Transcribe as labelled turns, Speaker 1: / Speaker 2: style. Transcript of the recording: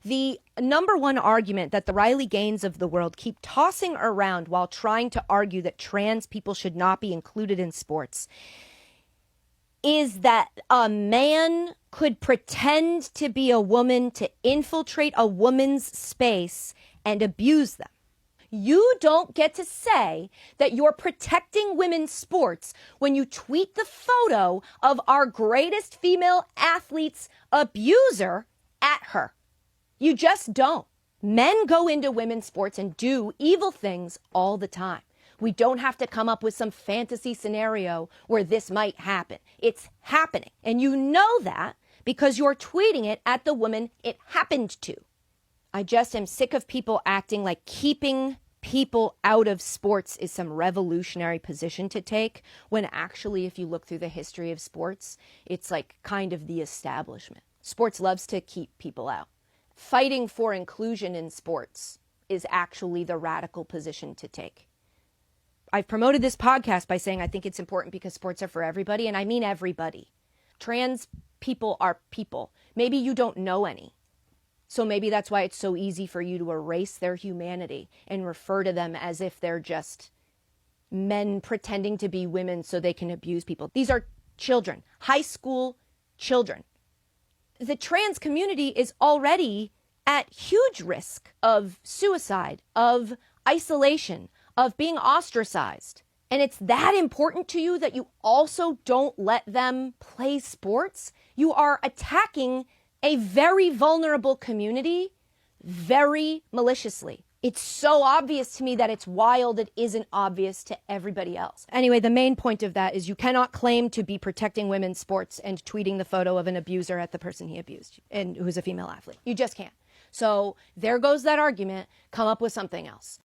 Speaker 1: The number one argument that the Riley Gaines of the world keep tossing around while trying to argue that trans people should not be included in sports is that a man could pretend to be a woman to infiltrate a woman's space and abuse them. You don't get to say that you're protecting women's sports when you tweet the photo of our greatest female athlete's abuser at her. You just don't. Men go into women's sports and do evil things all the time. We don't have to come up with some fantasy scenario where this might happen. It's happening. And you know that because you're tweeting it at the woman it happened to. I just am sick of people acting like keeping people out of sports is some revolutionary position to take, when actually, if you look through the history of sports, it's like kind of the establishment. Sports loves to keep people out. Fighting for inclusion in sports is actually the radical position to take. I've promoted this podcast by saying I think it's important because sports are for everybody, and I mean everybody. Trans people are people. Maybe you don't know any. So maybe that's why it's so easy for you to erase their humanity and refer to them as if they're just men pretending to be women so they can abuse people. These are children, high school children. The trans community is already at huge risk of suicide, of isolation, of being ostracized. And it's that important to you that you also don't let them play sports? You are attacking a very vulnerable community very maliciously. It's so obvious to me that it's wild it isn't obvious to everybody else. Anyway, the main point of that is you cannot claim to be protecting women's sports and tweeting the photo of an abuser at the person he abused and who's a female athlete. You just can't. So there goes that argument. Come up with something else.